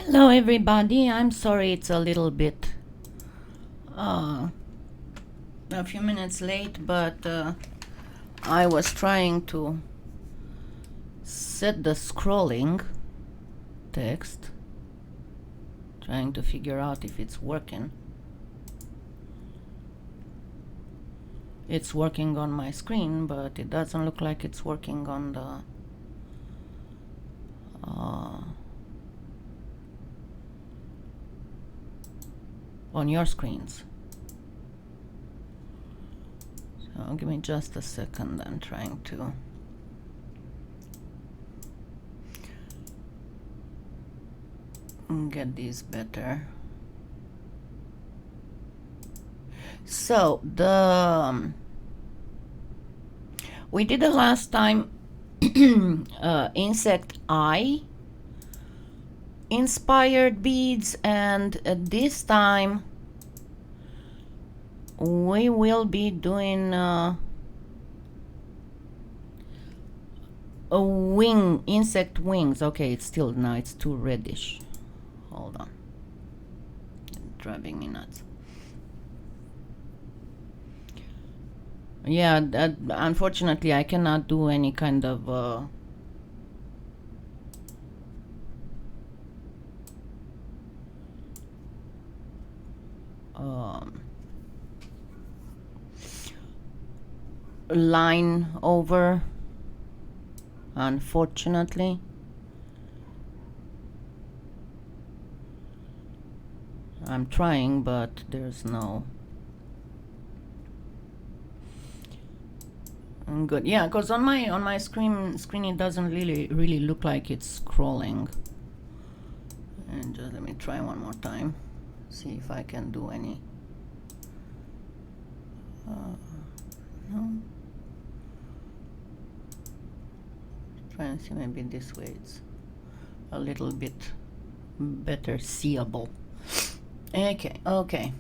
Hello everybody, I'm sorry it's a little bit a few minutes late, but I was trying to set the scrolling text, trying to figure out if it's working. It's working on my screen, but it doesn't look like it's working on the on your screens. So give me just a second. I'm trying to get these better. So the we did the last time insect eye inspired beads, and this time we will be doing a wing, insect wings. Okay, it's still, no, it's too reddish. Hold on, it's driving me nuts. Yeah, unfortunately I cannot do any kind of line over, unfortunately. I'm trying, but there's no good. Yeah, because on my screen it doesn't really look like it's scrolling. And just let me try one more time, see if I can do any. No. Try and see, maybe this way it's a little bit better seeable. Okay.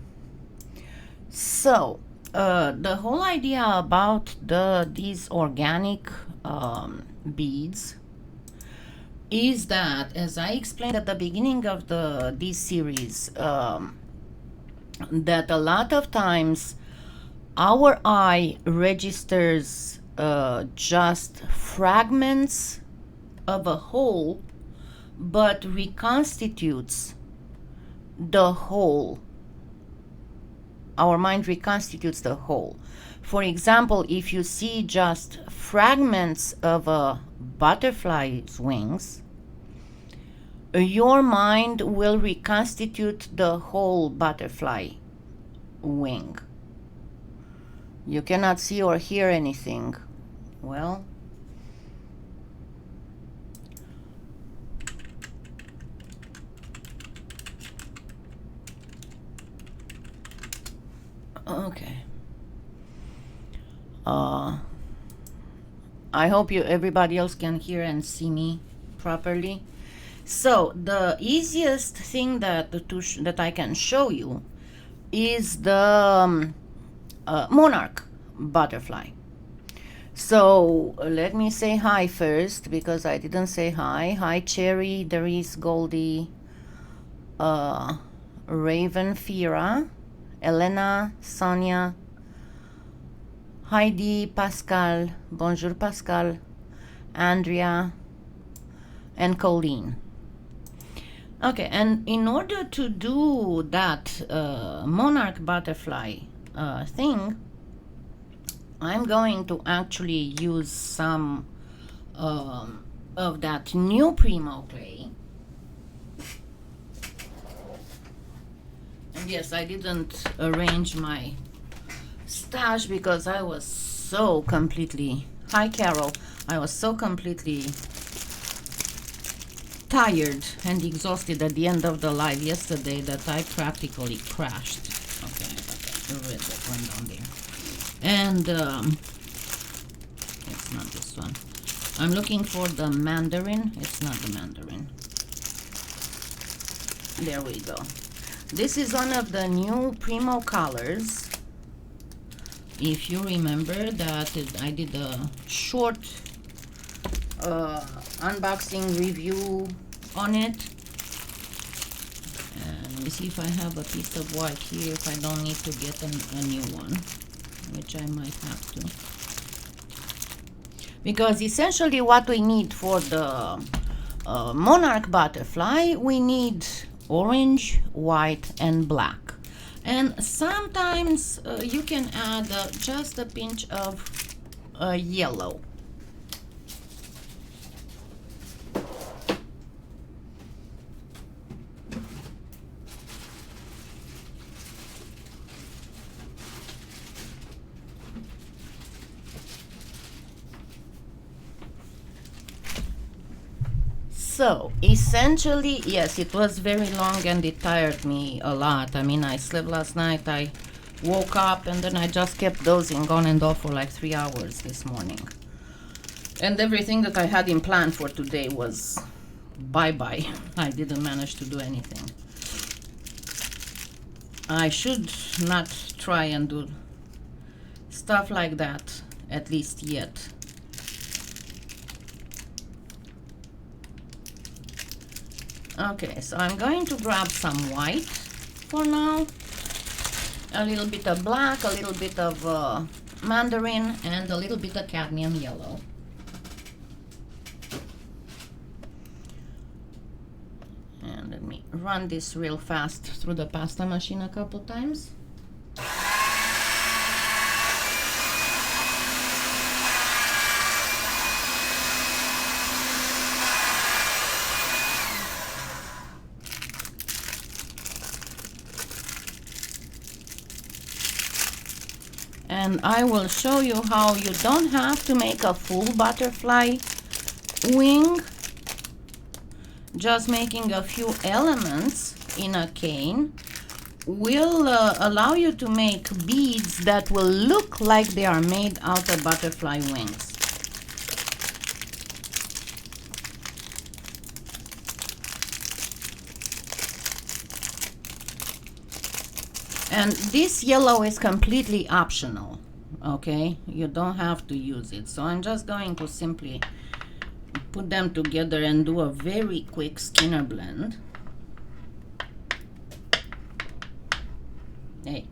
So the whole idea about these organic beads is that, as I explained at the beginning of this series, that a lot of times our eye registers just fragments of a whole, but reconstitutes the whole. Our mind reconstitutes the whole. For example, if you see just fragments of a butterfly's wings, your mind will reconstitute the whole butterfly wing. You cannot see or hear anything. Well, okay. I hope everybody else can hear and see me properly. So the easiest thing that I can show you is the Monarch butterfly. So let me say hi first, because I didn't say hi. Hi Cherry, Doris, Goldie, Raven, Fira, Elena, Sonia, Heidi, Pascal, bonjour Pascal, Andrea, and Colleen. Okay, and in order to do that Monarch butterfly thing, I'm going to actually use some of that new Premo clay. And yes, I didn't arrange my stash because I was so completely, hi Carol, I was so completely tired and exhausted at the end of the live yesterday that I practically crashed. Okay, I got that red that went down there. And it's not this one. I'm looking for the mandarin. It's not the mandarin. There we go. This is one of the new Premo colors. If you remember that I did a short unboxing review on it. Let me see if I have a piece of white here, if I don't need to get a new one, which I might have to. Because essentially what we need for the Monarch butterfly, we need orange, white, and black. And sometimes you can add just a pinch of yellow. So essentially, yes, it was very long and it tired me a lot. I mean, I slept last night, I woke up, and then I just kept dozing on and off for like 3 hours this morning. And everything that I had in plan for today was bye-bye. I didn't manage to do anything. I should not try and do stuff like that, at least yet. Okay, so I'm going to grab some white for now, a little bit of black, a little bit of mandarin, and a little bit of cadmium yellow. And let me run this real fast through the pasta machine a couple times. And I will show you how you don't have to make a full butterfly wing. Just making a few elements in a cane will allow you to make beads that will look like they are made out of butterfly wings. And this yellow is completely optional, okay? You don't have to use it. So I'm just going to simply put them together and do a very quick Skinner blend. Hey.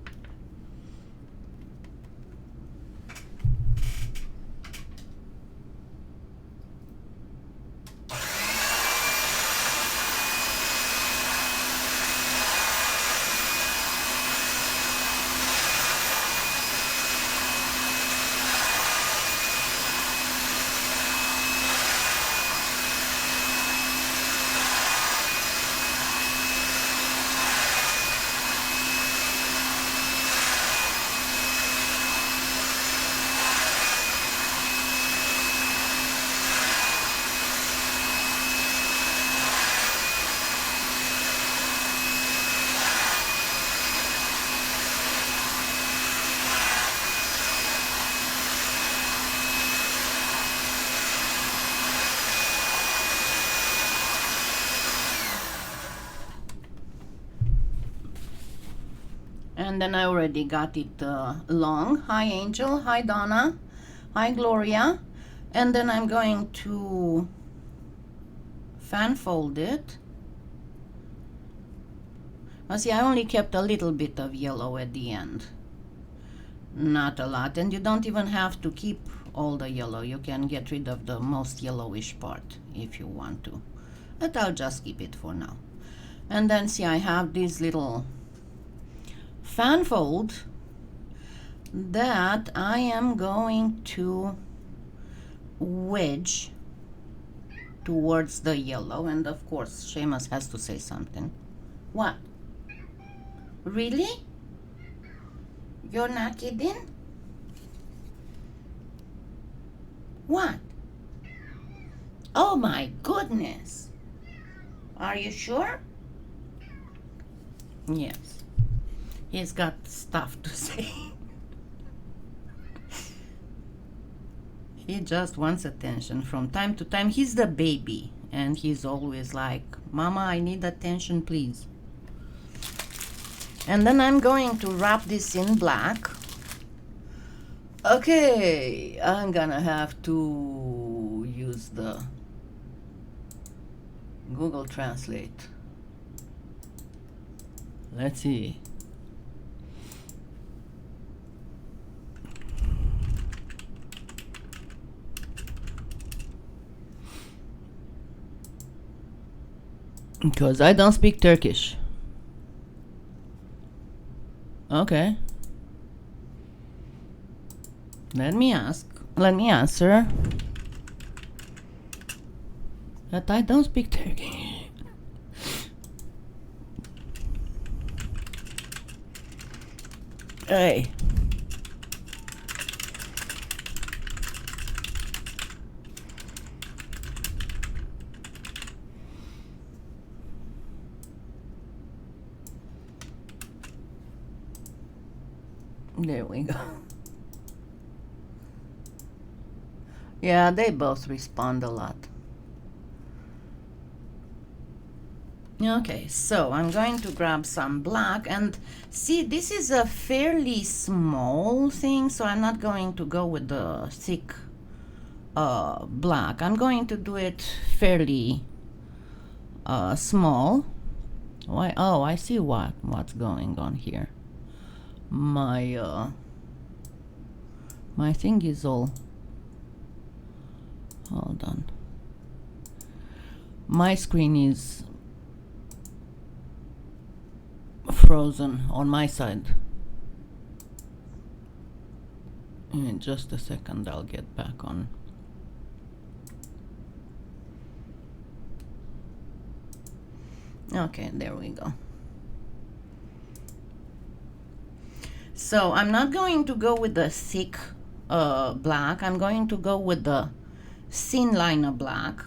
And then I already got it long. Hi Angel, hi Donna, hi Gloria. And then I'm going to fan fold it. Well, see, I only kept a little bit of yellow at the end. Not a lot. And you don't even have to keep all the yellow. You can get rid of the most yellowish part if you want to. But I'll just keep it for now. And then see, I have these little fan fold that I am going to wedge towards the yellow. And of course Seamus has to say something. What? Really? You're not kidding? What? Oh my goodness. Are you sure? Yes. He's got stuff to say. He just wants attention from time to time. He's the baby, and he's always like, Mama, I need attention, please. And then I'm going to wrap this in black. Okay, I'm gonna have to use the Google Translate. Let's see. Because I don't speak Turkish. Okay. Let me answer that I don't speak Turkish. Hey. There we go. Yeah, they both respond a lot. Okay, so I'm going to grab some black, and see, this is a fairly small thing, so I'm not going to go with the thick black. I'm going to do it fairly small. Why? Oh, I see what's going on here. My thing is all, hold on, my screen is frozen on my side. In just a second I'll get back on. Okay, there we go. So I'm not going to go with the thick black. I'm going to go with the thin liner black.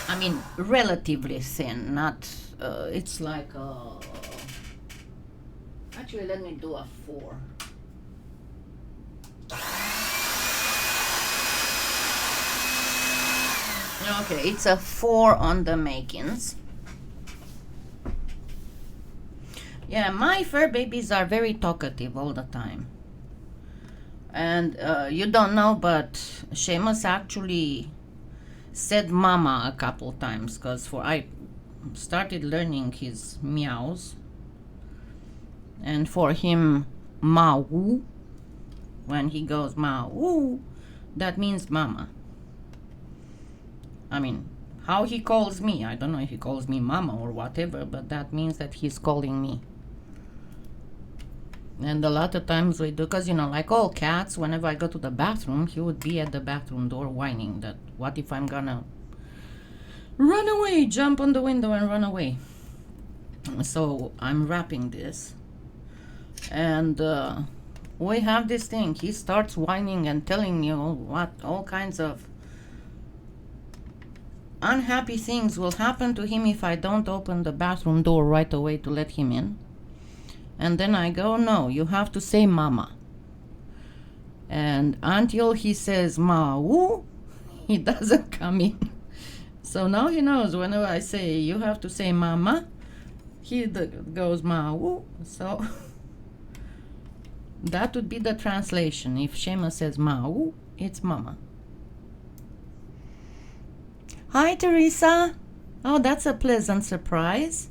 I mean, relatively thin, not, it's like, actually, let me do a 4. Okay, it's a 4 on the makings. Yeah, my fur babies are very talkative all the time. And you don't know, but Seamus actually said mama a couple times, because I started learning his meows, and for him mau, when he goes mau, that means mama. I mean, how he calls me, I don't know if he calls me mama or whatever, but that means that he's calling me. And a lot of times we do, because, you know, like all cats, whenever I go to the bathroom, he would be at the bathroom door whining that, what if I'm gonna run away, jump on the window and run away. So I'm wrapping this, and we have this thing. He starts whining and telling me all kinds of unhappy things will happen to him if I don't open the bathroom door right away to let him in. And then I go, no, you have to say mama. And until he says ma-woo, he doesn't come in. So now he knows whenever I say you have to say mama, he goes ma-woo. So that would be the translation. If Seamus says ma-woo, it's mama. Hi, Teresa. Oh, that's a pleasant surprise.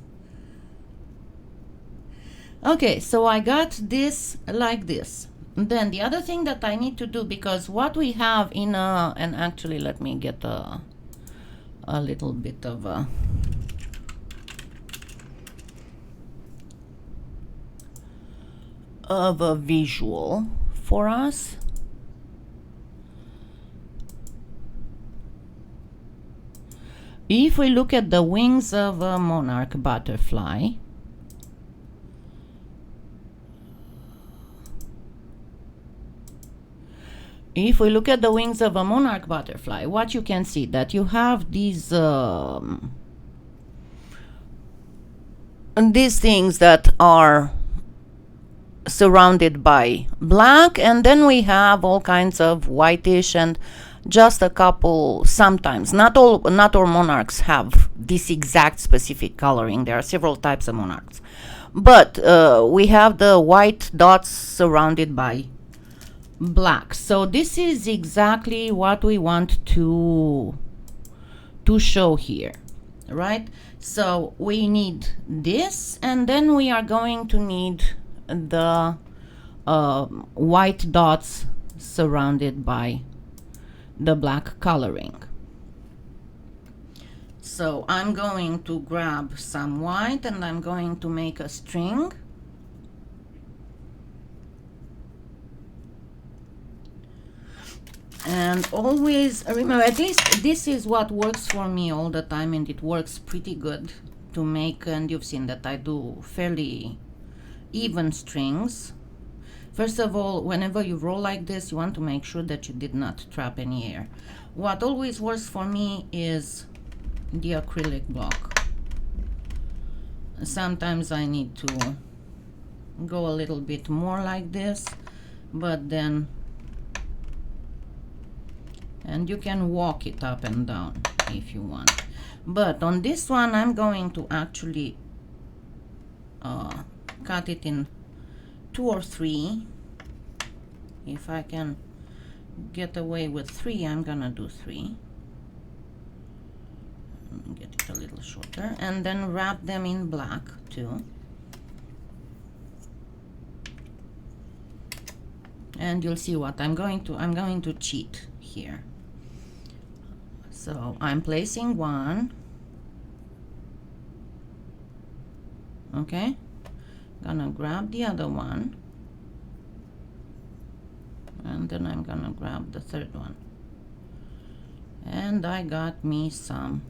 Okay, so I got this like this. Then the other thing that I need to do, because what we have in and actually let me get a little bit of a visual for us. If we look at the wings of a monarch butterfly, if we look at the wings of a monarch butterfly, what you can see, that you have these things that are surrounded by black, and then we have all kinds of whitish and just a couple. Sometimes, not all monarchs have this exact specific coloring. There are several types of monarchs, but we have the white dots surrounded by black. So this is exactly what we want to show here, right? So we need this, and then we are going to need the white dots surrounded by the black coloring. So I'm going to grab some white and I'm going to make a string. And always remember, at least this is what works for me all the time, and it works pretty good to make, and you've seen that I do fairly even strings. First of all, whenever you roll like this, you want to make sure that you did not trap any air. What always works for me is the acrylic block. Sometimes I need to go a little bit more like this, but then, and you can walk it up and down if you want. But on this one, I'm going to actually cut it in 2 or 3. If I can get away with 3, I'm gonna do 3. Get it a little shorter, and then wrap them in black too. And you'll see what I'm going to cheat here. So I'm placing one. Okay, gonna grab the other one, and then I'm gonna grab the third one, and I got me some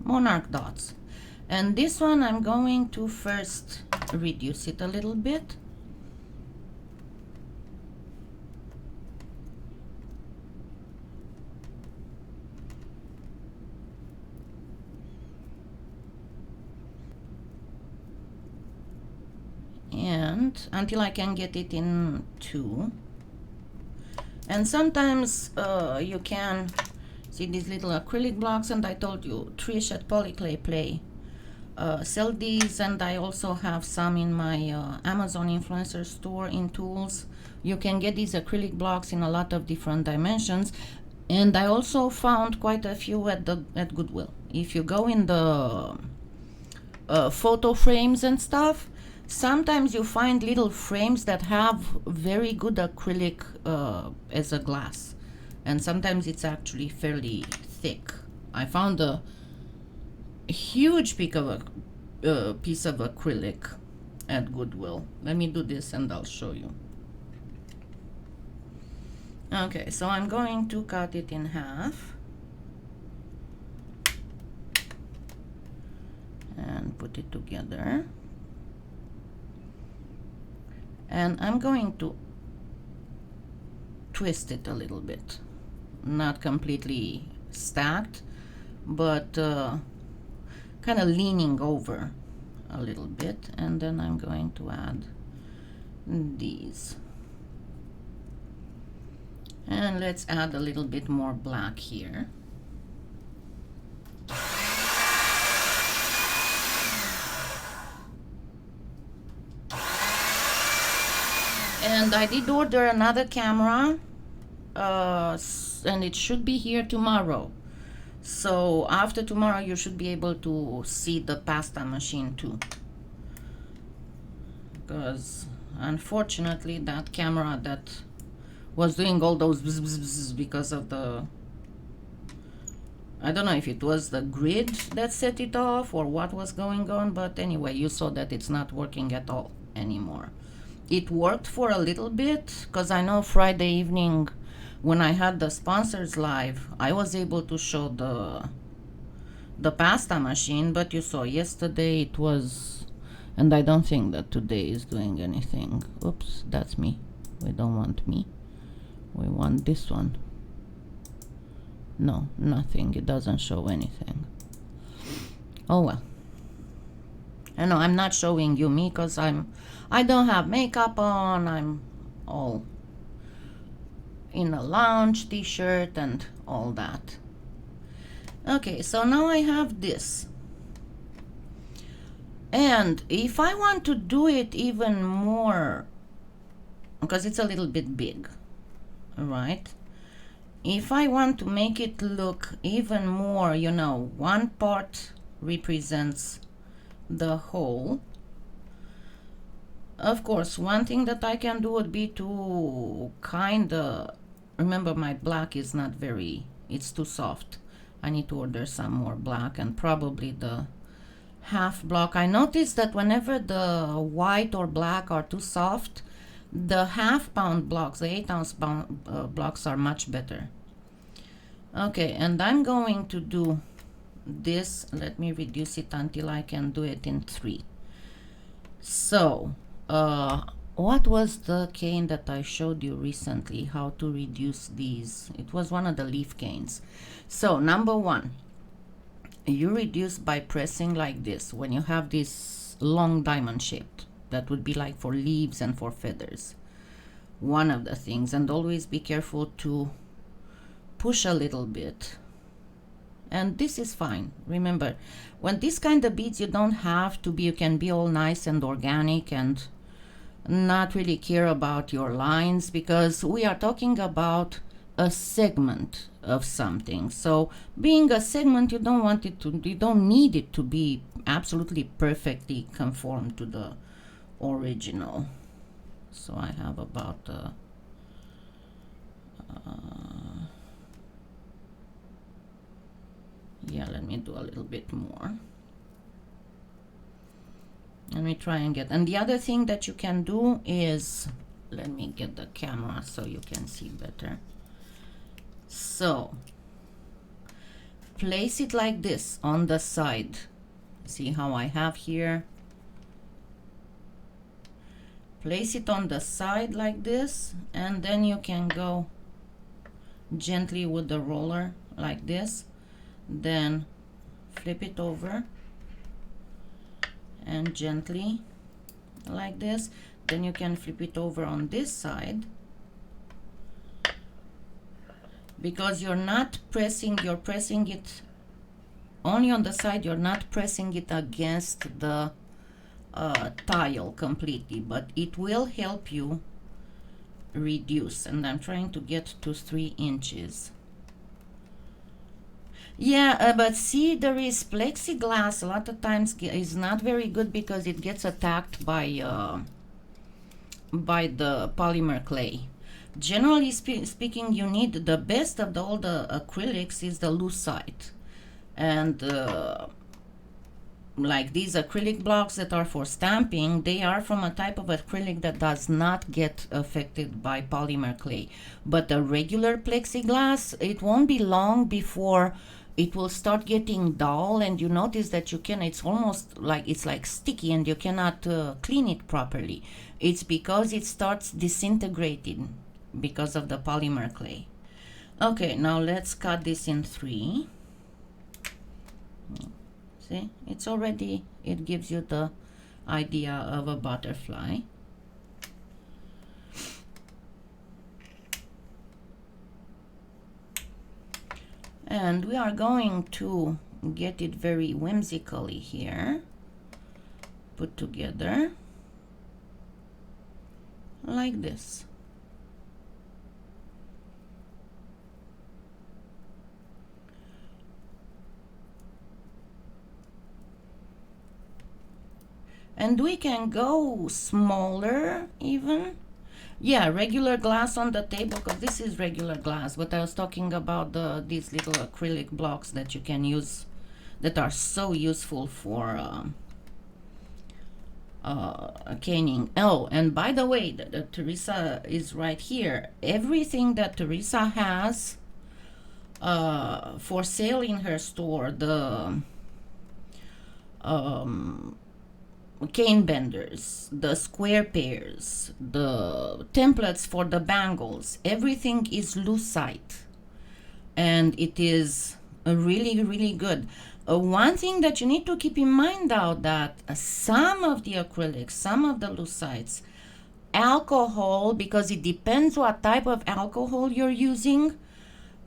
Monarch dots. And this one I'm going to first reduce it a little bit. And until I can get it in 2. And sometimes you can see these little acrylic blocks, and I told you Trish at PolyClay Play sell these, and I also have some in my Amazon influencer store in tools. You can get these acrylic blocks in a lot of different dimensions, and I also found quite a few at Goodwill. If you go in the photo frames and stuff, sometimes you find little frames that have very good acrylic as a glass, and sometimes it's actually fairly thick. I found a huge piece of acrylic at Goodwill. Let me do this and I'll show you. Okay, so I'm going to cut it in half and put it together, and I'm going to twist it a little bit, not completely stacked, but kind of leaning over a little bit, and then I'm going to add these. And let's add a little bit more black here. And I did order another camera, and it should be here tomorrow. So after tomorrow you should be able to see the pasta machine too, because unfortunately that camera that was doing all those bzz, bzz, bzz because of the, I don't know if it was the grid that set it off or what was going on, but anyway, you saw that it's not working at all anymore. It worked for a little bit, because I know Friday evening when I had the sponsors live, I was able to show the pasta machine, but you saw yesterday it was, and I don't think that today is doing anything. Oops, that's me. We don't want me. We want this one. No, nothing. It doesn't show anything. Oh well. I know I'm not showing you me because I don't have makeup on. I'm all in a lounge t-shirt and all that. Okay, so now I have this. And if I want to do it even more, because it's a little bit big, right? If I want to make it look even more, you know, one part represents the whole. Of course, one thing that I can do would be to remember my black is not very, it's too soft. I need to order some more black, and probably the half block. I noticed that whenever the white or black are too soft, the half-pound blocks, the 8-ounce blocks are much better. Okay, and I'm going to do this. Let me reduce it until I can do it in 3. So, what was the cane that I showed you recently, how to reduce these? It was one of the leaf canes. So, number 1, you reduce by pressing like this. When you have this long diamond shaped, that would be like for leaves and for feathers. One of the things, and always be careful to push a little bit. And this is fine. Remember, when this kind of beads, you don't have to be, you can be all nice and organic and not really care about your lines, because we are talking about a segment of something. So being a segment, you don't need it to be absolutely perfectly conform to the original. So I have about yeah, let me do a little bit more. Let me try and get, and the other thing that you can do is, let me get the camera so you can see better. So place it like this on the side. See how I have here? Place it on the side like this, and then you can go gently with the roller like this. Then flip it over and gently like this. Then you can flip it over on this side, because you're not pressing, you're pressing it only on the side, you're not pressing it against the tile completely, but it will help you reduce. And I'm trying to get to 3 inches. Yeah, but see, there is plexiglass a lot of times is not very good because it gets attacked by the polymer clay. Generally speaking, you need the best of all the acrylics is the lucite. And like these acrylic blocks that are for stamping, they are from a type of acrylic that does not get affected by polymer clay. But the regular plexiglass, it won't be long before it will start getting dull, and you notice that it's almost like, it's like sticky, and you cannot clean it properly. It's because it starts disintegrating because of the polymer clay. Okay, now let's cut this in 3. See, it's already, it gives you the idea of a butterfly. And we are going to get it very whimsically here, put together like this. And we can go smaller even. Yeah, regular glass on the table, because this is regular glass, but I was talking about these little acrylic blocks that you can use, that are so useful for caning. Oh, and by the way, Teresa is right here. Everything that Teresa has for sale in her store, the cane benders, the square pairs, the templates for the bangles, everything is lucite, and it is really, really good. One thing that you need to keep in mind, though, that some of the acrylics, some of the lucites alcohol, because it depends what type of alcohol you're using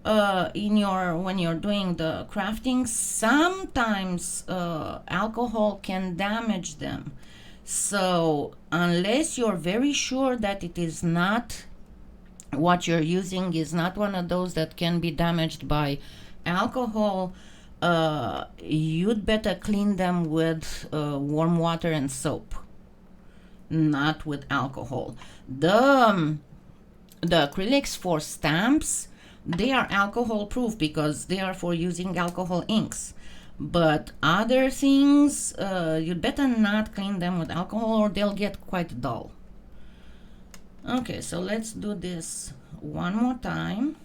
when you're doing the crafting. Sometimes alcohol can damage them. So unless you're very sure that it is not, what you're using is not one of those that can be damaged by alcohol, you'd better clean them with warm water and soap, not with alcohol. The acrylics for stamps, they are alcohol proof because they are for using alcohol inks. But other things, you'd better not clean them with alcohol or they'll get quite dull. Okay, so let's do this one more time,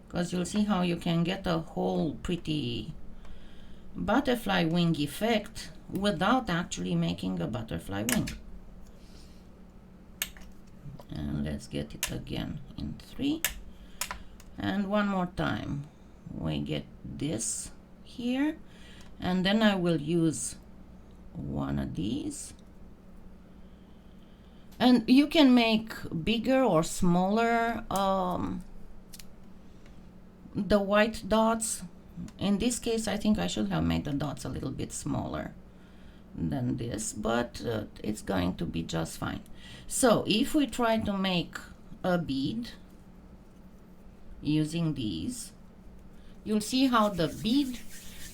because you'll see how you can get a whole pretty butterfly wing effect without actually making a butterfly wing. And let's get it again in 3. And one more time. We get this here. And then I will use one of these. And you can make bigger or smaller the white dots. In this case, I think I should have made the dots a little bit smaller than this, but it's going to be just fine. So if we try to make a bead using these, you'll see how the bead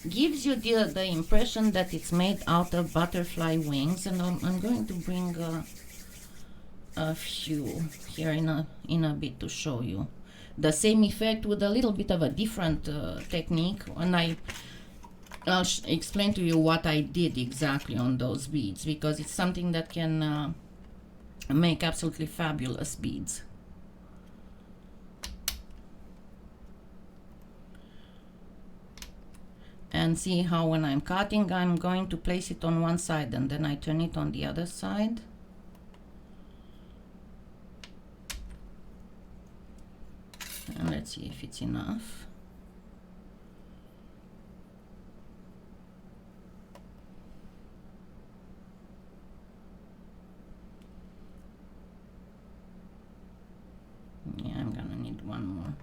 gives you the impression that it's made out of butterfly wings. And I'm going to bring a few here in a bit to show you the same effect with a little bit of a different technique. And I'll explain to you what I did exactly on those beads, because it's something that can make absolutely fabulous beads. And see how when I'm cutting, I'm going to place it on one side and then I turn it on the other side. And let's see if it's enough. Yeah, I'm gonna need one more.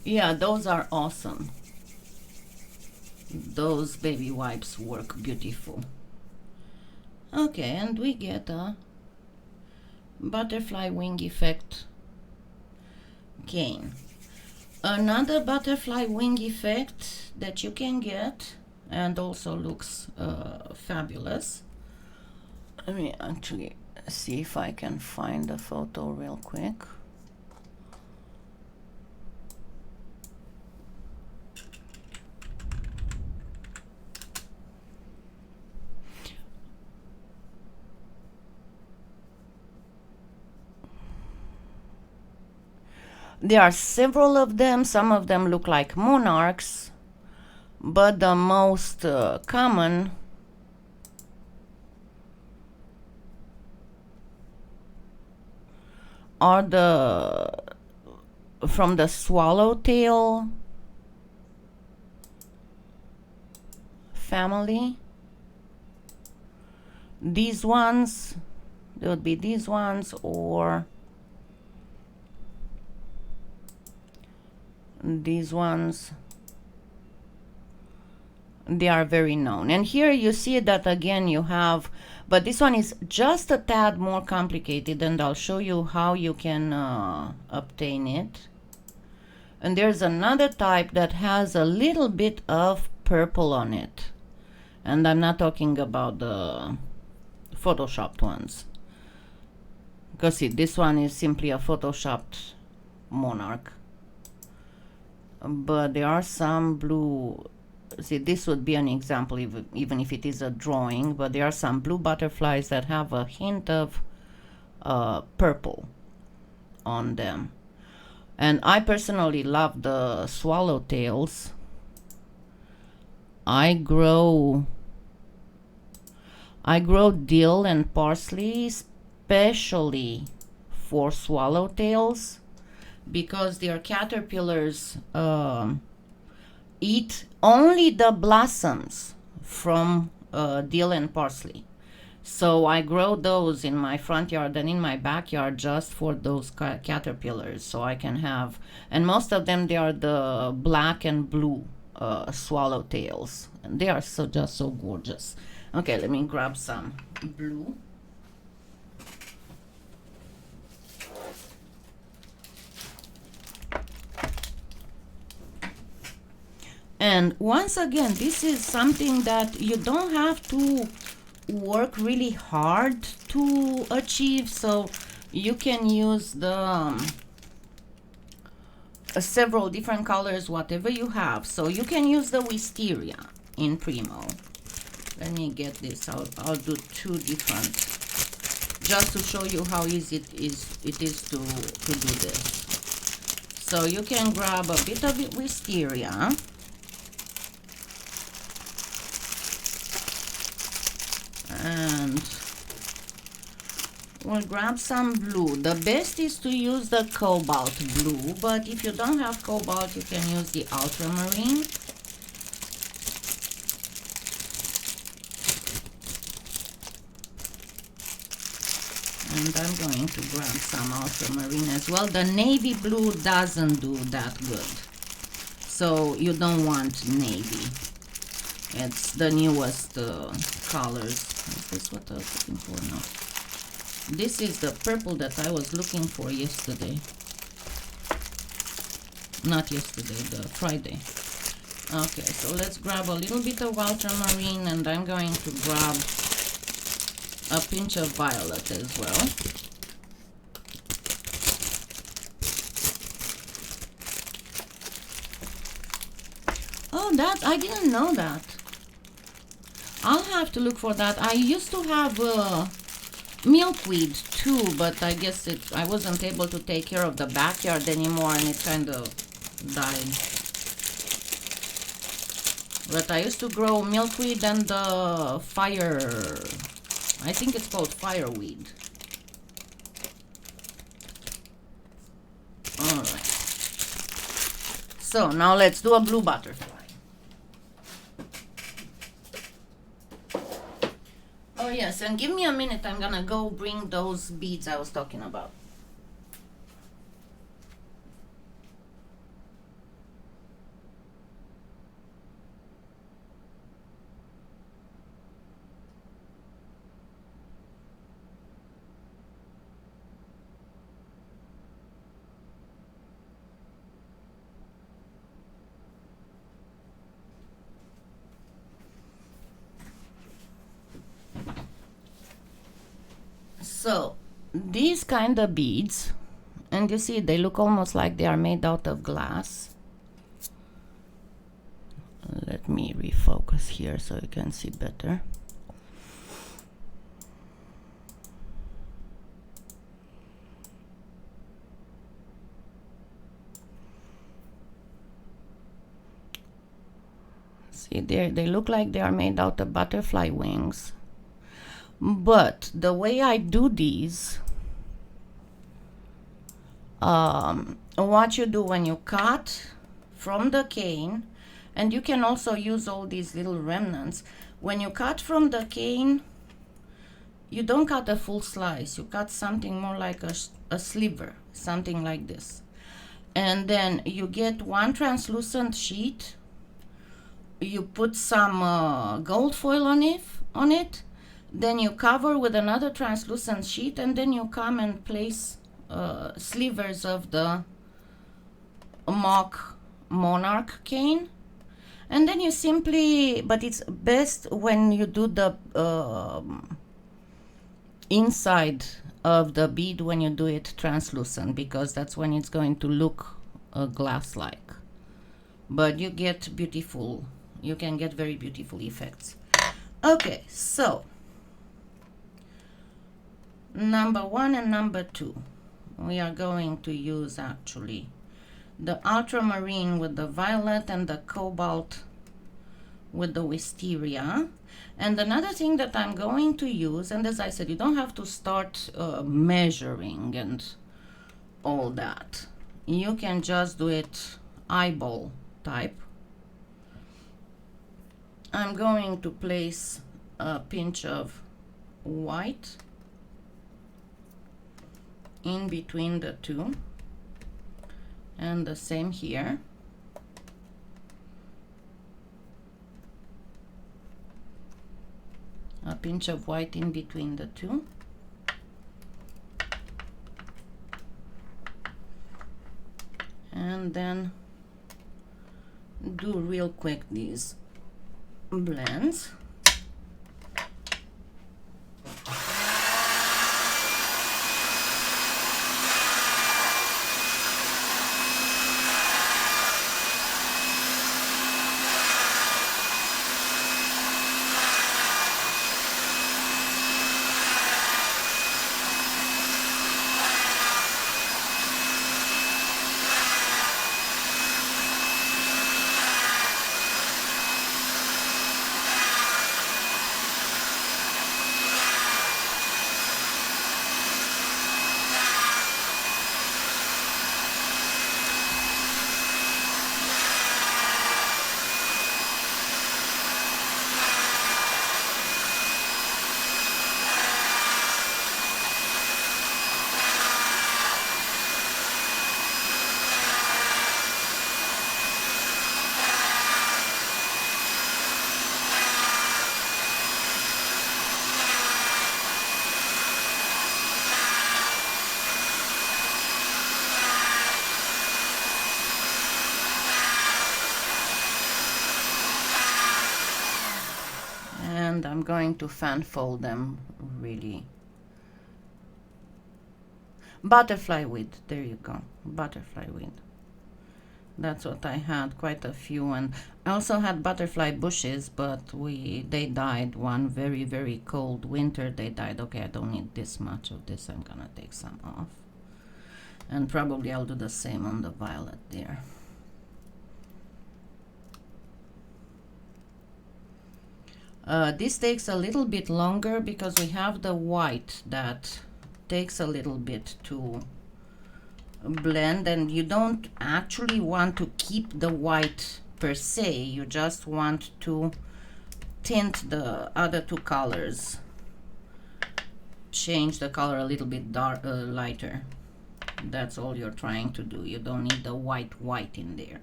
Yeah, those are awesome. Those baby wipes work beautiful. Okay, and we get a butterfly wing effect gain. Another butterfly wing effect that you can get, and also looks fabulous. Let me actually see if I can find the photo real quick. There are several of them. Some of them look like Monarchs, but the most common are from the Swallowtail family. These ones, there would be these ones, or these ones. They are very known. And here you see that again you have, but this one is just a tad more complicated, and I'll show you how you can obtain it. And there's another type that has a little bit of purple on it, and I'm not talking about the photoshopped ones, because see, this one is simply a photoshopped Monarch. But there are some blue see, this would be an example, even if it is a drawing, but there are some blue butterflies that have a hint of purple on them. And I personally love the swallowtails. I grow dill and parsley especially for swallowtails, because their caterpillars eat only the blossoms from dill and parsley. So I grow those in my front yard and in my backyard just for those caterpillars, so I can have, and most of them, they are the black and blue swallowtails, and they are just so gorgeous. Okay, let me grab some blue. And once again, this is something that you don't have to work really hard to achieve, so you can use the several different colors, whatever you have. So you can use the wisteria in Premo. Let me get this. I'll do two different, just to show you how easy it is to do this. So you can grab a bit of wisteria, and we'll grab some blue. The best is to use the cobalt blue, but if you don't have cobalt, you can use the ultramarine. And I'm going to grab some ultramarine as well. The navy blue doesn't do that good, so you don't want navy. It's the newest colors. Is this what I was looking for? No. This is the purple that I was looking for yesterday. Not yesterday, the Friday. Okay, so let's grab a little bit of ultramarine, and I'm going to grab a pinch of violet as well. Oh, that, I didn't know that. I'll have to look for that. I used to have milkweed too, but I guess I wasn't able to take care of the backyard anymore, and it kind of died. But I used to grow milkweed and the I think it's called fireweed. Alright. So now let's do a blue butterfly. Oh yes, and give me a minute, I'm gonna go bring those beads I was talking about. So these kind of beads, and you see they look almost like they are made out of glass. Let me refocus here so you can see better. See, they look like they are made out of butterfly wings. But the way I do these, what you do when you cut from the cane, and you can also use all these little remnants. When you cut from the cane, you don't cut a full slice. You cut something more like a sliver, something like this. And then you get one translucent sheet. You put some gold foil on it. Then you cover with another translucent sheet, and then you come and place slivers of the mock Monarch cane. And then you simply, but it's best when you do the inside of the bead, when you do it translucent, because that's when it's going to look glass-like. But you get beautiful You can get very beautiful effects. Okay, so number 1 and number 2, we are going to use actually the ultramarine with the violet and the cobalt with the wisteria. And another thing that I'm going to use, and as I said, you don't have to start measuring and all that. You can just do it eyeball type. I'm going to place a pinch of white in between the two, and the same here. A pinch of white in between the two. And then do real quick these blends. And I'm going to fan fold them really. Butterfly width, there you go, butterfly width. That's what I had, quite a few, and I also had butterfly bushes, but they died one very, very cold winter. They died. Okay, I don't need this much of this. I'm gonna take some off. And probably I'll do the same on the violet there. This takes a little bit longer because we have the white that takes a little bit to blend, and you don't actually want to keep the white per se. You just want to tint the other two colors, change the color a little bit dark, lighter. That's all you're trying to do. You don't need the white in there.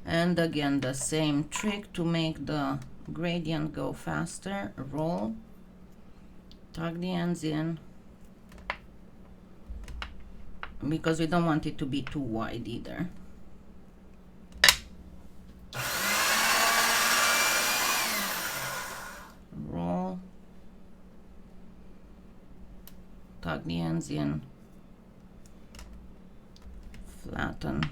And again, the same trick to make the gradient go faster. Roll, tuck the ends in, because we don't want it to be too wide either. Roll, tuck the ends in, flatten.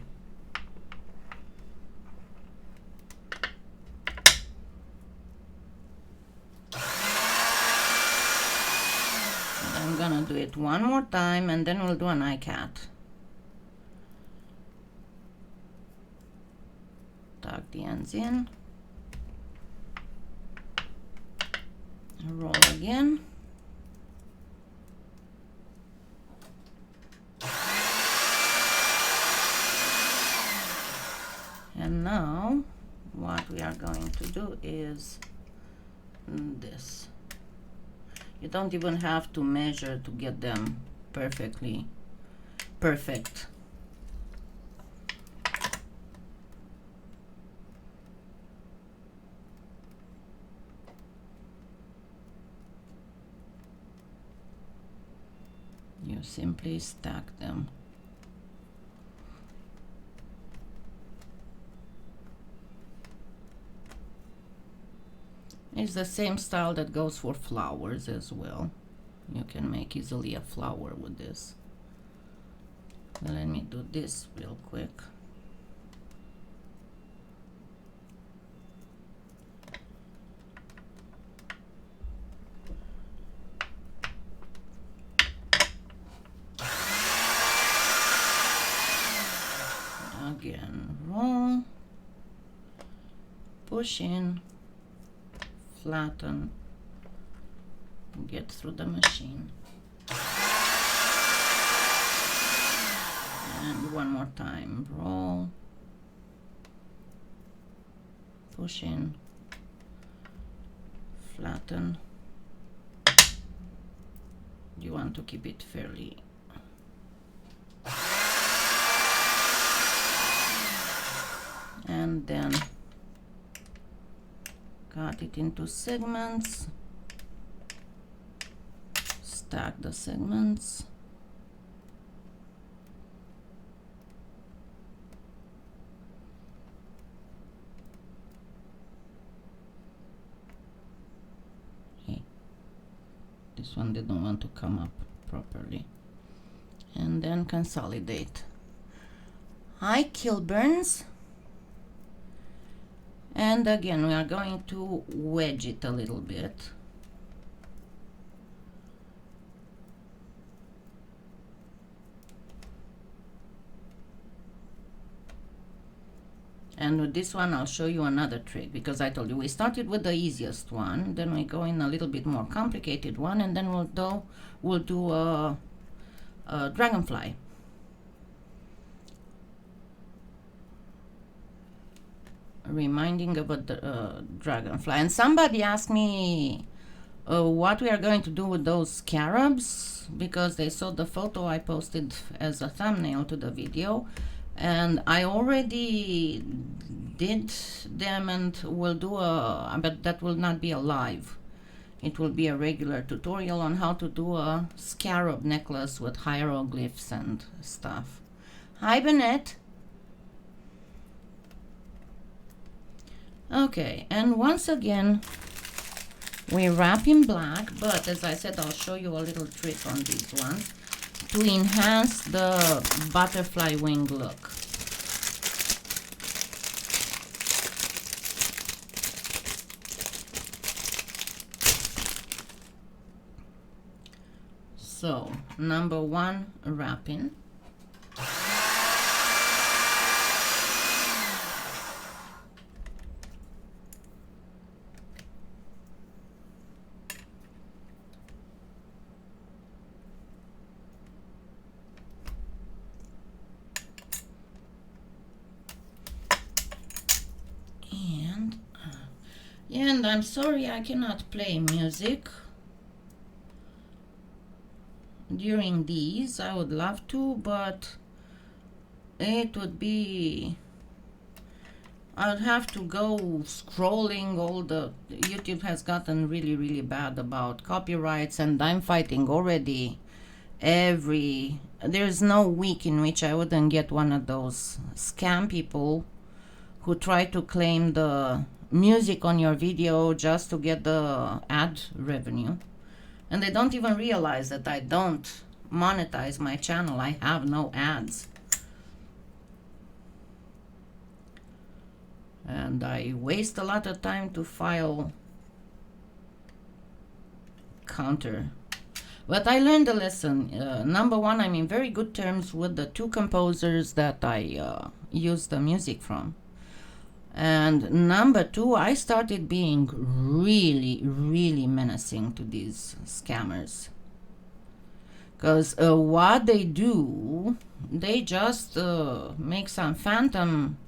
I'm gonna do it one more time, and then we'll do an eye cat. Tuck the ends in, roll again, and now what we are going to do is this. You don't even have to measure to get them perfect. You simply stack them. It's the same style that goes for flowers as well. You can make easily a flower with this. Let me do this real quick. Again, roll, push in, flatten, get through the machine. And one more time, roll, push in, flatten. You want to keep it fairly. And then cut it into segments, stack the segments. Okay. This one didn't want to come up properly. And then consolidate. Hi, Kilburns. And again, we are going to wedge it a little bit. And with this one, I'll show you another trick, because I told you we started with the easiest one, then we go in a little bit more complicated one, and then we'll do a dragonfly. Reminding about the dragonfly. And somebody asked me what we are going to do with those scarabs, because they saw the photo I posted as a thumbnail to the video, and I already did them, and will do but that will not be a live. It will be a regular tutorial on how to do a scarab necklace with hieroglyphs and stuff. Hi, Bennett. Okay, and once again we wrap in black, but as I said, I'll show you a little trick on these ones to enhance the butterfly wing look. So, number one, wrapping. And I'm sorry I cannot play music during these. I would love to, but it would be, I'd have to go scrolling all the, YouTube has gotten really bad about copyrights, and I'm fighting already there's no week in which I wouldn't get one of those scam people who try to claim the music on your video just to get the ad revenue, and they don't even realize that I don't monetize my channel. I have no ads, and I waste a lot of time to file counter. But I learned a lesson. Number one, I'm in very good terms with the two composers that I use the music from. And number two, I started being really menacing to these scammers. Because what they do, they just make some phantom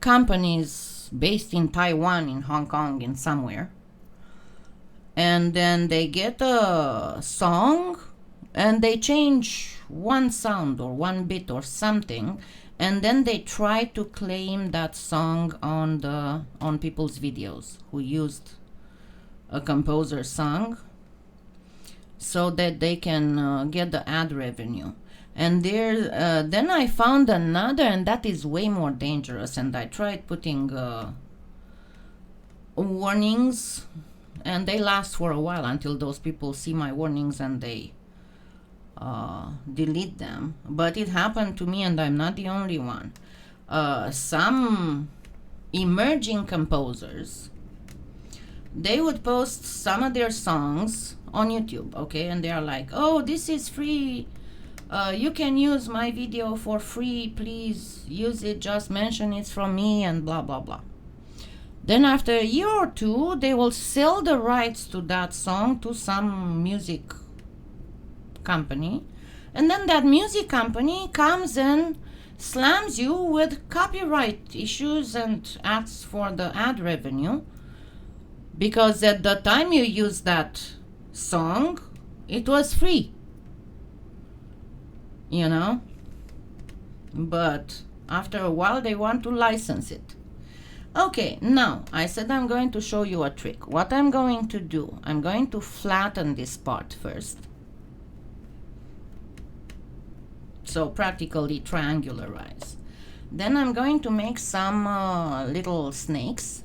companies based in Taiwan, in Hong Kong, in somewhere. And then they get a song and they change one sound or one bit or something, and then they try to claim that song on people's videos who used a composer's song, so that they can get the ad revenue. And then I found another, and that is way more dangerous, and I tried putting warnings, and they last for a while until those people see my warnings and they delete them, but it happened to me, and I'm not the only one. Some emerging composers, they would post some of their songs on YouTube, okay, and they are like, oh, this is free, you can use my video for free, please use it, just mention it's from me, and blah blah blah. Then after a year or two, they will sell the rights to that song to some music company, and then that music company comes and slams you with copyright issues and asks for the ad revenue, because at the time you used that song, it was free, you know, but after a while they want to license it. Okay, now I said I'm going to show you a trick. What I'm going to do, I'm going to flatten this part first. So practically triangularize. Then I'm going to make some little snakes.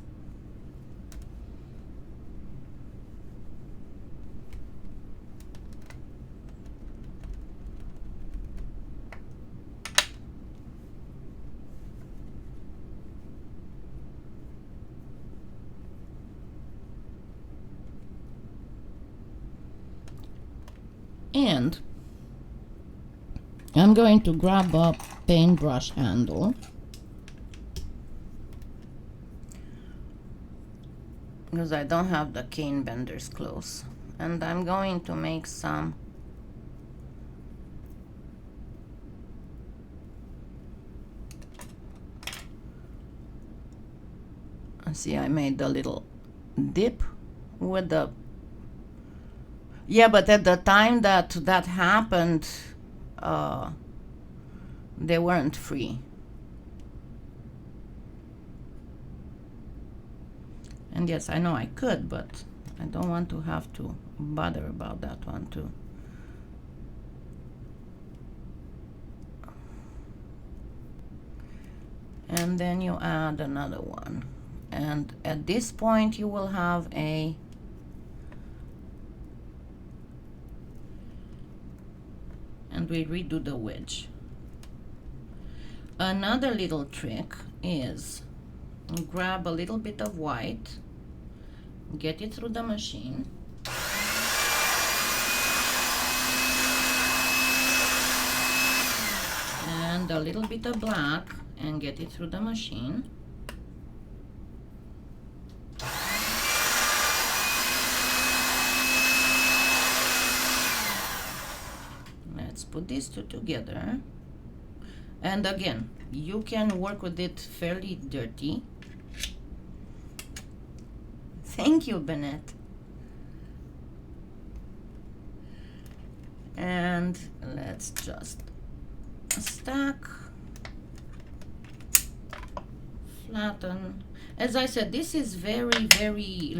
And I'm going to grab a paintbrush handle, because I don't have the cane benders close, and I'm going to make some see, I made a little dip with the, yeah, but at the time that happened, they weren't free. And yes, I know I could, but I don't want to have to bother about that one too. And then you add another one. And at this point you will have a and we redo the wedge. Another little trick is grab a little bit of white, get it through the machine, and a little bit of black and get it through the machine. Let's put these two together. And again, you can work with it fairly dirty. Thank you, Bennett. And let's just stack, flatten. As I said, this is very, very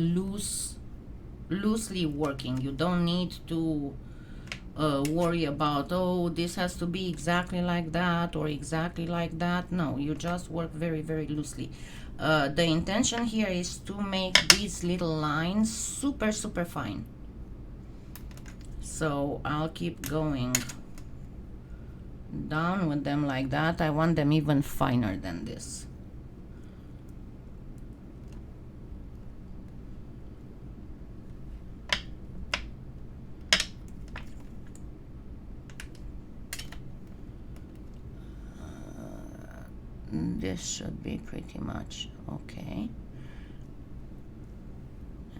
loosely working. You don't need to worry about, oh, this has to be exactly like that or exactly like that. No, you just work very, very loosely. The intention here is to make these little lines super, super fine. So I'll keep going down with them like that. I want them even finer than this. This should be pretty much okay.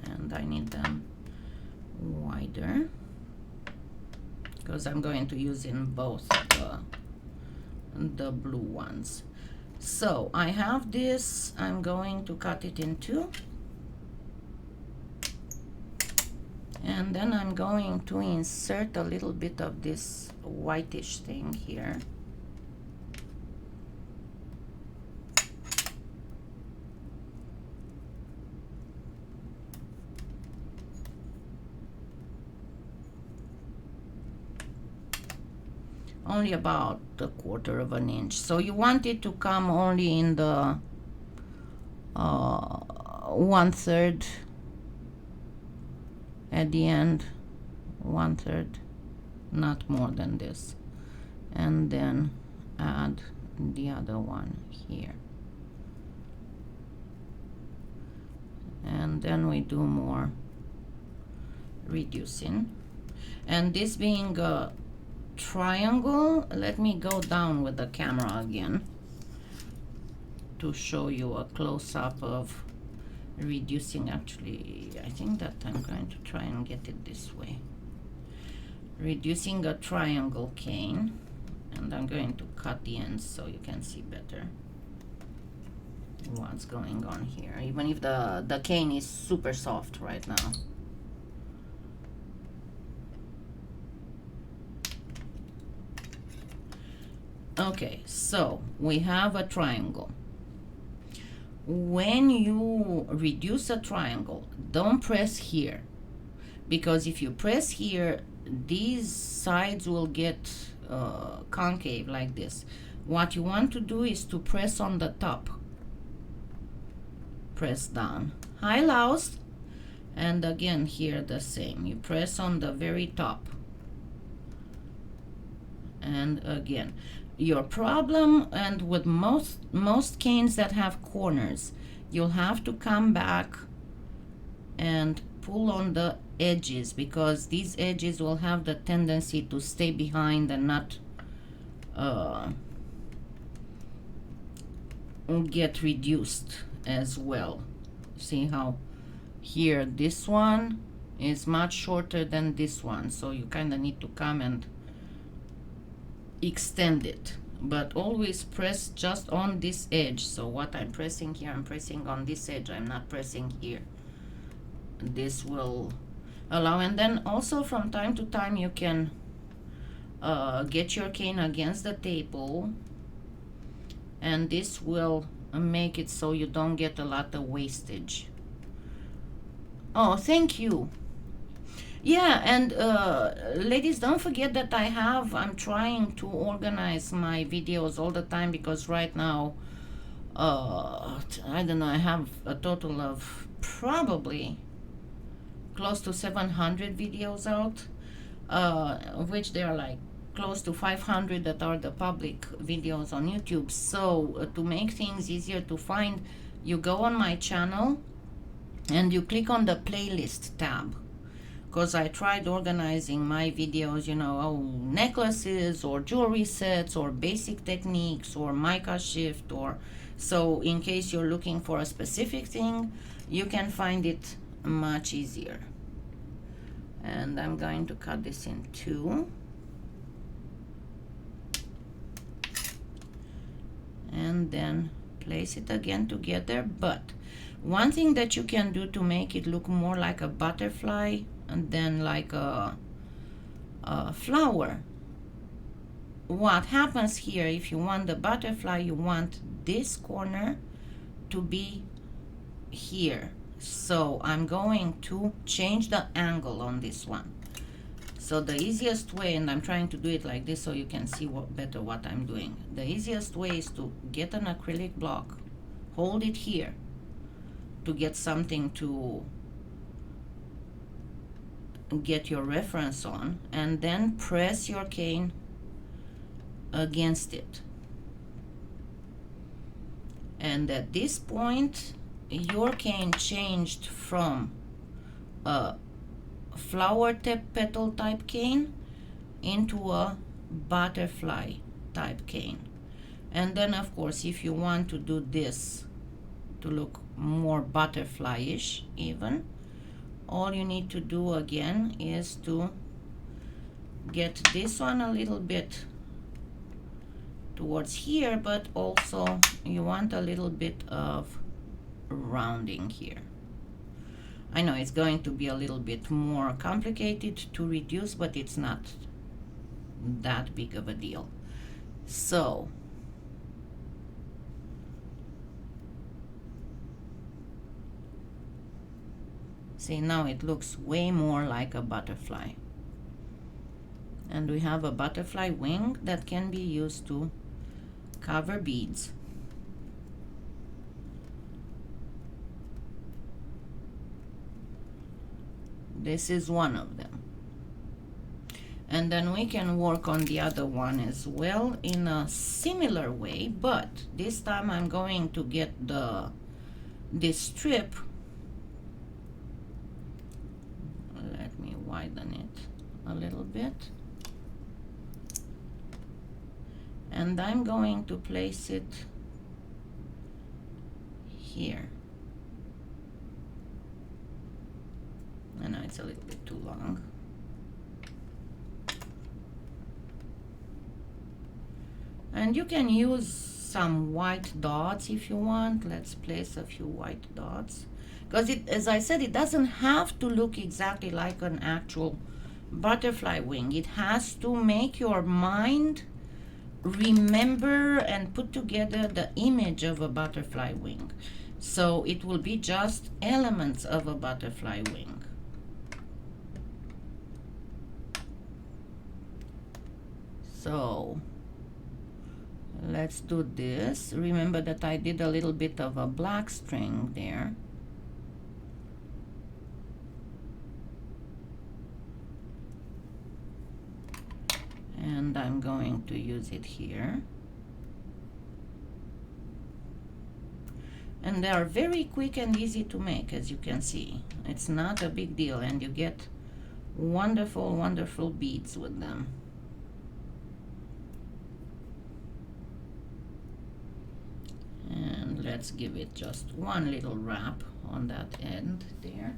And I need them wider, because I'm going to use in both the blue ones. So I have this, I'm going to cut it in two, and then I'm going to insert a little bit of this whitish thing here. Only about 1/4 of an inch. So you want it to come only in the 1/3 at the end, 1/3, not more than this, and then add the other one here, and then we do more reducing. And this being a triangle, let me go down with the camera again to show you a close-up of reducing. Actually, I think that I'm going to try and get it this way. Reducing a triangle cane, and I'm going to cut the ends so you can see better what's going on here, even if the cane is super soft right now. Okay, so we have a triangle. When you reduce a triangle, don't press here, because if you press here, these sides will get concave like this. What you want to do is to press on the top. Press down, high lows, and again here the same. You press on the very top, and again. Your problem, and with most canes that have corners, you'll have to come back and pull on the edges, because these edges will have the tendency to stay behind and not get reduced as well. See how here this one is much shorter than this one, so you kind of need to come and extend it, but always press just on this edge. So what I'm pressing here, I'm pressing on this edge, I'm not pressing here. This will allow, and then also from time to time you can get your cane against the table, and this will make it so you don't get a lot of wastage. Oh, thank you. Yeah, and ladies, don't forget that I'm trying to organize my videos all the time, because right now, I don't know, I have a total of probably close to 700 videos out, of which there are like close to 500 that are the public videos on YouTube. So to make things easier to find, you go on my channel and you click on the playlist tab. Because I tried organizing my videos, you know, necklaces or jewelry sets or basic techniques or mica shift, or so in case you're looking for a specific thing, you can find it much easier. And I'm going to cut this in two. And then place it again together. But one thing that you can do to make it look more like a butterfly and then like a flower, what happens here, if you want the butterfly, you want this corner to be here. So I'm going to change the angle on this one. So the easiest way, and I'm trying to do it like this so you can see better what I'm doing. The easiest way is to get an acrylic block, hold it here to get something to get your reference on, and then press your cane against it. And at this point, your cane changed from a flower petal type cane into a butterfly type cane. And then of course, if you want to do this to look more butterfly-ish even, all you need to do again is to get this one a little bit towards here, but also you want a little bit of rounding here. I know it's going to be a little bit more complicated to reduce, but it's not that big of a deal. So see, now it looks way more like a butterfly. And we have a butterfly wing that can be used to cover beads. This is one of them. And then we can work on the other one as well in a similar way, but this time I'm going to get this strip. Let me widen it a little bit. And I'm going to place it here. And now it's a little bit too long. And you can use some white dots if you want. Let's place a few white dots. Because it, as I said, it doesn't have to look exactly like an actual butterfly wing. It has to make your mind remember and put together the image of a butterfly wing. So it will be just elements of a butterfly wing. So let's do this. Remember that I did a little bit of a black string there. And I'm going to use it here. And they are very quick and easy to make, as you can see. It's not a big deal, and you get wonderful, wonderful beads with them. And let's give it just one little wrap on that end there.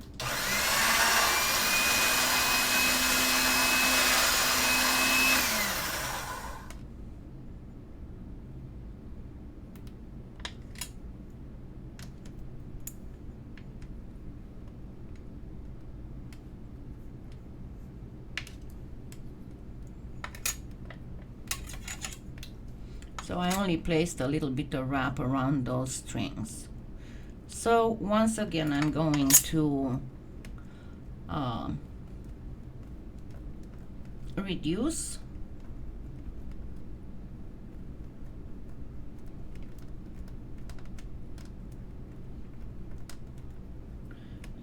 So I only placed a little bit of wrap around those strings. So once again, I'm going to reduce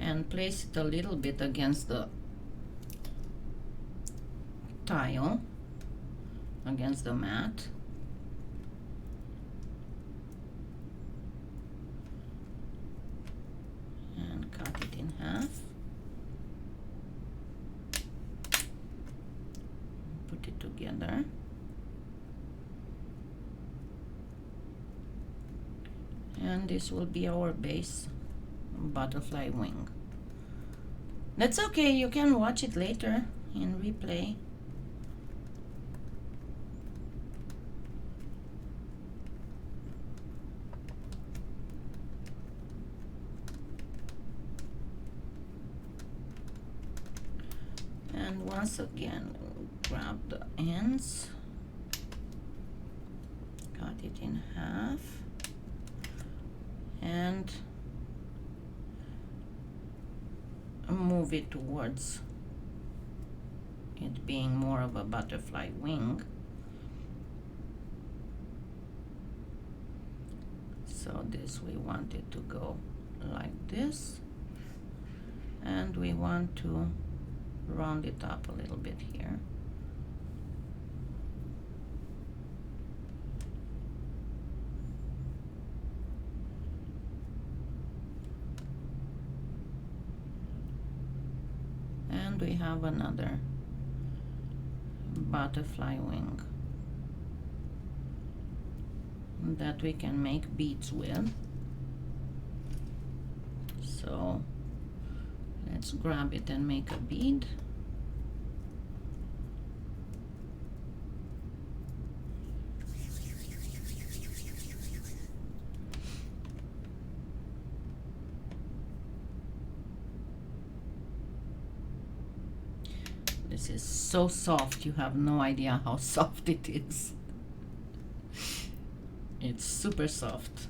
and place it a little bit against the tile, against the mat. And cut it in half. Put it together. And this will be our base butterfly wing. That's okay, you can watch it later in replay. And once again, grab the ends, cut it in half, and move it towards it being more of a butterfly wing. So this, we want it to go like this, and we want to round it up a little bit here. And we have another butterfly wing that we can make beads with. So let's grab it and make a bead. This is so soft, you have no idea how soft it is. It's super soft.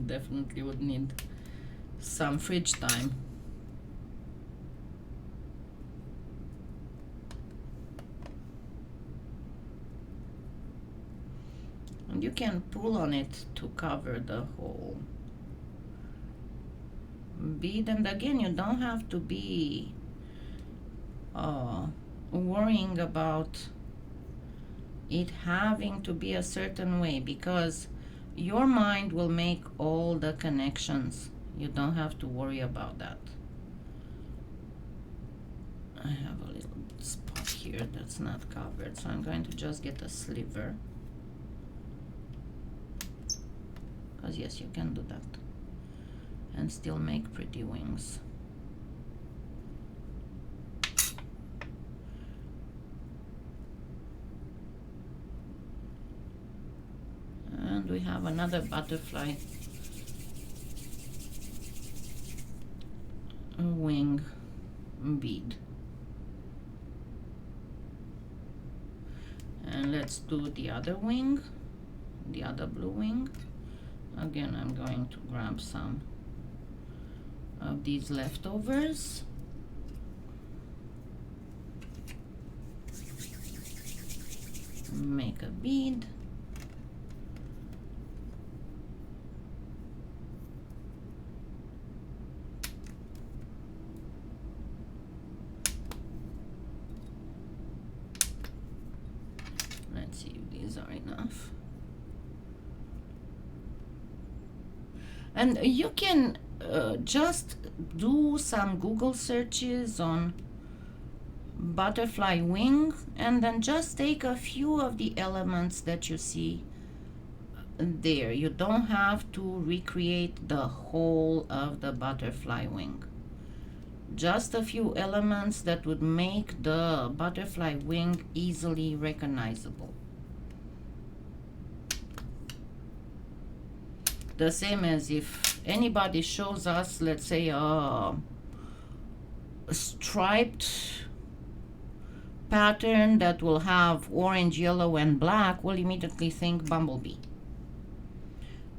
Definitely would need some fridge time. And you can pull on it to cover the whole bead. And again, you don't have to be worrying about it having to be a certain way, because your mind will make all the connections. You don't have to worry about that. I have a little spot here that's not covered, so I'm going to just get a sliver, because yes, you can do that and still make pretty wings. And we have another butterfly wing bead. And let's do the other wing, the other blue wing. Again, I'm going to grab some of these leftovers. Make a bead. Let's see if these are enough. And you can just do some Google searches on butterfly wing, and then just take a few of the elements that you see there. You don't have to recreate the whole of the butterfly wing. Just a few elements that would make the butterfly wing easily recognizable. The same as if anybody shows us, let's say, a striped pattern that will have orange, yellow, and black, we'll immediately think bumblebee,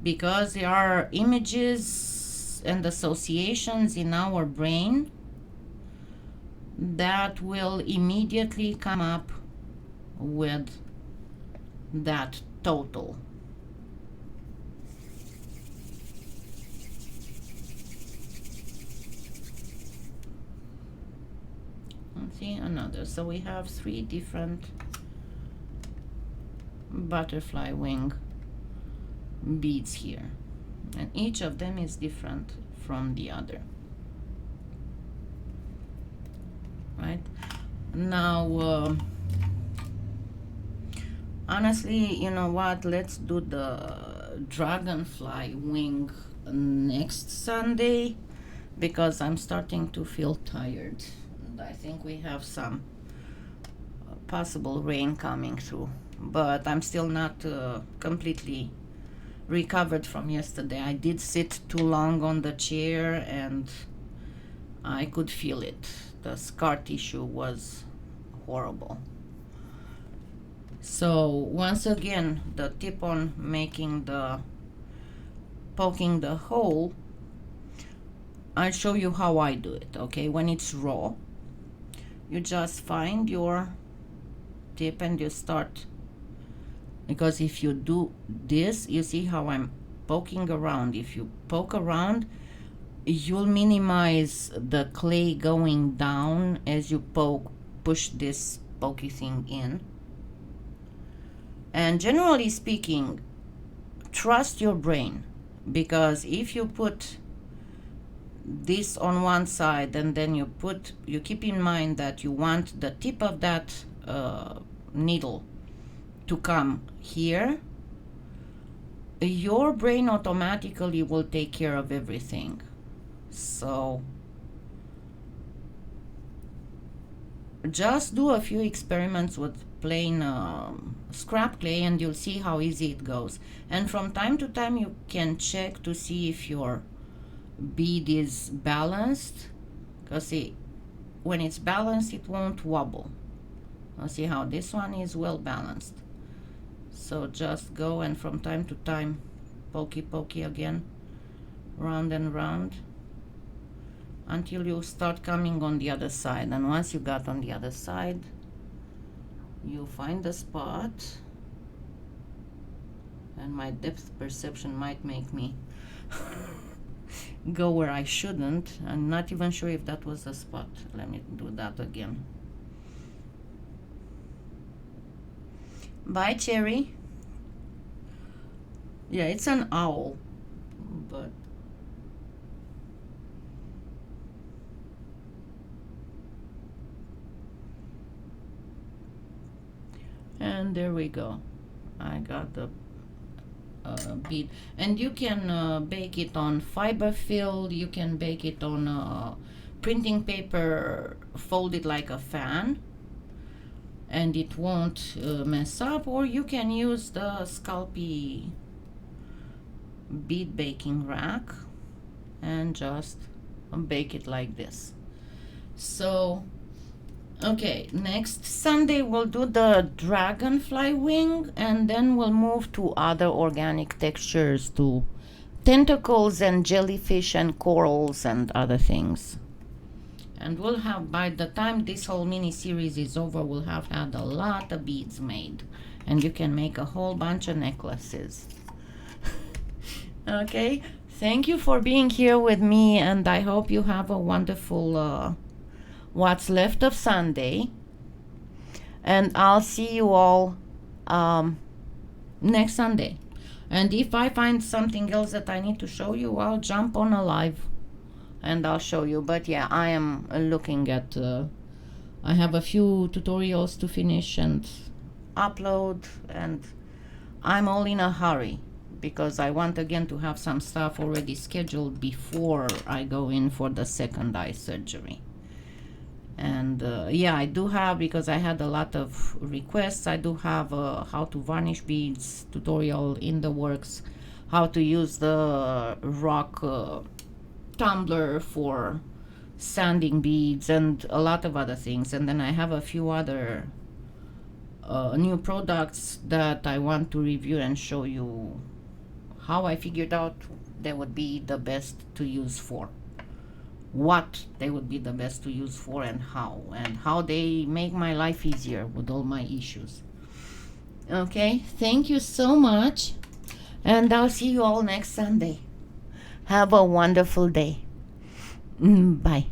because there are images and associations in our brain that will immediately come up with that total. Let's see another. So we have 3 different butterfly wing beads here, and each of them is different from the other. Right now, honestly, you know what, let's do the dragonfly wing next Sunday, because I'm starting to feel tired, and I think we have some possible rain coming through, but I'm still not completely recovered from yesterday. I did sit too long on the chair and I could feel it. The scar tissue was horrible. So once again, the tip on making the poking the hole, I'll show you how I do it. Okay, when it's raw, you just find your tip and you start, because if you do this, you see how I'm poking around. If you poke around, you'll minimize the clay going down as you push this pokey thing in. And generally speaking, trust your brain, because if you put this on one side and then you keep in mind that you want the tip of that needle to come here, your brain automatically will take care of everything. So just do a few experiments with plain scrap clay and you'll see how easy it goes. And from time to time you can check to see if your bead is balanced, because see, when it's balanced it won't wobble. Now see how this one is well balanced. So just go and from time to time pokey again, round and round, until you start coming on the other side. And once you got on the other side, you find the spot, and my depth perception might make me go where I shouldn't. I'm not even sure if that was the spot. Let me do that again. Bye, Cherry. Yeah, it's an owl, but and there we go. I got the bead, and you can bake it on fiber fill. You can bake it on printing paper, fold it like a fan, and it won't mess up. Or you can use the Scalpy bead baking rack and just bake it like this. So okay, next Sunday we'll do the dragonfly wing, and then we'll move to other organic textures, to tentacles and jellyfish and corals and other things. And we'll have, by the time this whole mini series is over, we'll have had a lot of beads made, and you can make a whole bunch of necklaces. Okay, thank you for being here with me, and I hope you have a wonderful what's left of Sunday, and I'll see you all next Sunday. And if I find something else that I need to show you, I'll jump on a live and I'll show you. But yeah, I am looking at I have a few tutorials to finish and upload, and I'm all in a hurry because I want again to have some stuff already scheduled before I go in for the second eye surgery. And yeah, I do have, because I had a lot of requests, I do have a how to varnish beads tutorial in the works, how to use the rock tumbler for sanding beads, and a lot of other things. And then I have a few other new products that I want to review and show you how I figured out they would be the best to use for, what they would be the best to use for, and how they make my life easier with all my issues. Okay, thank you so much, and I'll see you all next Sunday. Have a wonderful day. Bye.